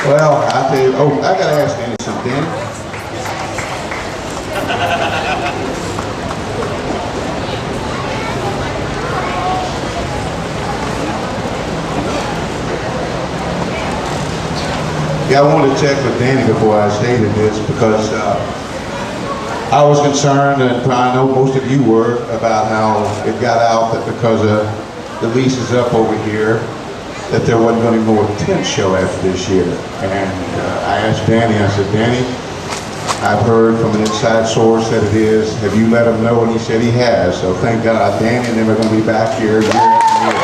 Well, I'll tell you, oh, I gotta ask Danny something. Danny? Yeah, I wanted to check with Danny before I stated this because I was concerned, and I know most of you were, about how it got out that because the lease is up over here, that there wasn't going to be more tent show after this year. And I asked Danny, I said, Danny, I've heard from an inside source that it is. Have you let him know? And he said he has. So thank God, Danny and them are going to be back here year after year.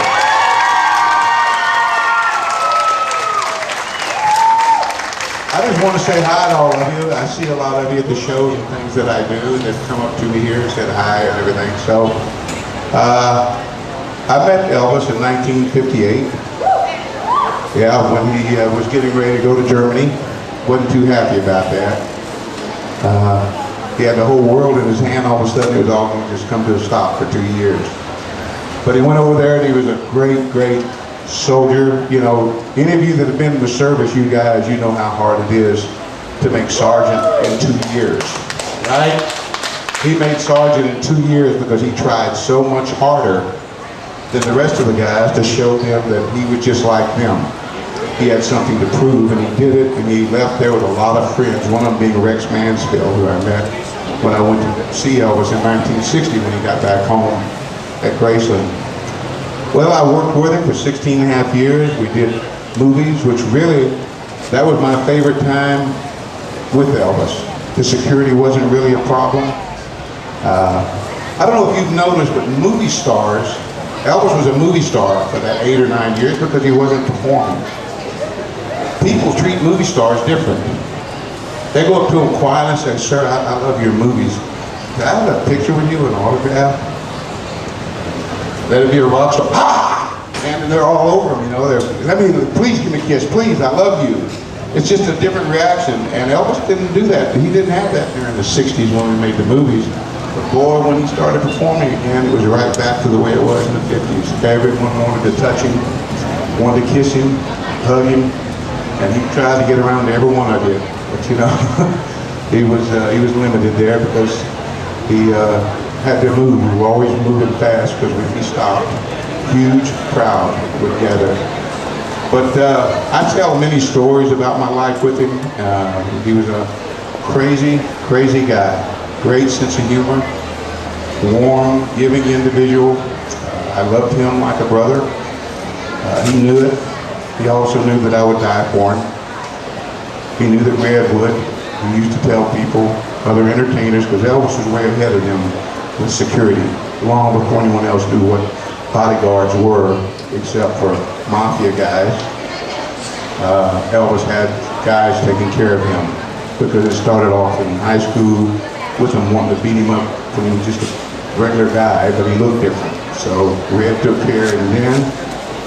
I just want to say hi to all of you. I see a lot of you at the shows and things that I do that come up to me here and said hi and everything. So I met Elvis in 1958. Yeah, when he was getting ready to go to Germany. Wasn't too happy about that. He had the whole world in his hand. All of a sudden it was all going to just come to a stop for 2 years. But he went over there and he was a great, great soldier. You know, any of you that have been in the service, you guys, you know how hard it is to make sergeant in 2 years, right? He made sergeant in 2 years because he tried so much harder than the rest of the guys to show them that he was just like them. He had something to prove, and he did it, and he left there with a lot of friends, one of them being Rex Mansfield, who I met when I went to see Elvis in 1960 when he got back home at Graceland. Well, I worked with him for 16 and a half years. We did movies, which really, that was my favorite time with Elvis. The security wasn't really a problem. I don't know if you've noticed, but movie stars, Elvis was a movie star for that 8 or 9 years because he wasn't performing. People treat movie stars different. They go up to him quietly and say, sir, I love your movies. Can I have a picture with you, an autograph? Let it be a rock star. Ah! And they're all over him, you know. Please give me a kiss, please, I love you. It's just a different reaction. And Elvis didn't do that. He didn't have that during the 60s when we made the movies. But boy, when he started performing again, it was right back to the way it was in the 50s. Everyone wanted to touch him, wanted to kiss him, hug him, and he tried to get around to every one of you. But you know, he was limited there because he had to move. We were always moving fast because if he stopped, huge crowd would gather. But I tell many stories about my life with him. He was a crazy, crazy guy. Great sense of humor, warm, giving individual. I loved him like a brother. He knew it. He also knew that I would die for him. He knew that Red would. He used to tell people, other entertainers, because Elvis was way ahead of them with security, long before anyone else knew what bodyguards were, except for mafia guys. Elvis had guys taking care of him because it started off in high school with him wanting to beat him up when he was just a regular guy, but he looked different. So Red took care of him then,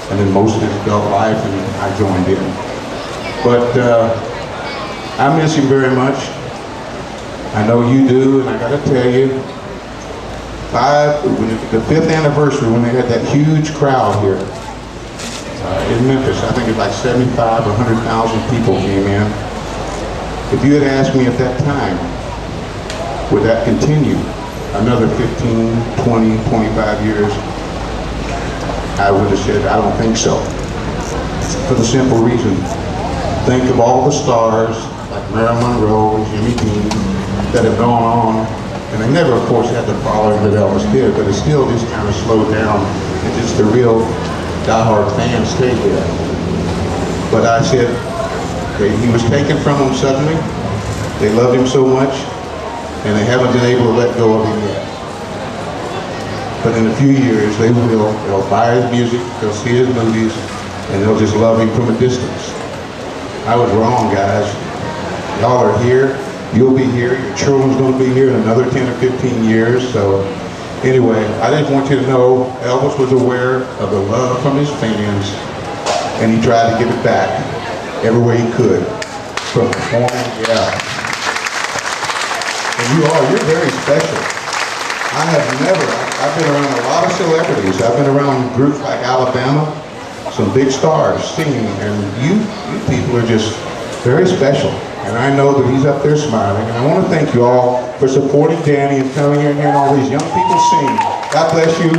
and then most of his adult life, and I joined in. But I miss him very much. I know you do, and I gotta tell you, the 5th anniversary, when they had that huge crowd here in Memphis, I think it was like 75 or 100,000 people came in. If you had asked me at that time, would that continue another 15, 20, 25 years, I would have said, I don't think so. For the simple reason, think of all the stars like Marilyn Monroe, Jimmy Dean, that have gone on, and they never, of course, had the following that Elvis did, but it still just kind of slowed down, and just the real diehard fans stayed there. But I said, he was taken from them suddenly. They loved him so much, and they haven't been able to let go of him yet. But in a few years, they will. They'll buy his music, they'll see his movies, and they'll just love him from a distance. I was wrong, guys. Y'all are here. You'll be here. Your children's going to be here in another 10 or 15 years. So anyway, I just want you to know Elvis was aware of the love from his fans, and he tried to give it back every way he could from performing. Yeah. And you're very special. I've been around a lot of celebrities. I've been around groups like Alabama, some big stars singing, and you people are just very special. And I know that he's up there smiling. And I want to thank you all for supporting Danny and coming here and hearing all these young people sing. God bless you.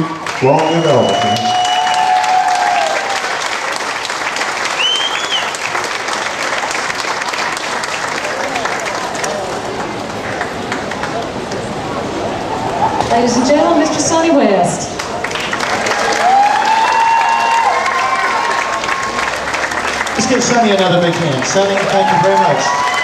Long live Elvis, man. Ladies and gentlemen, Mr. Sonny West. Let's give Sonny another big hand. Sonny, thank you very much.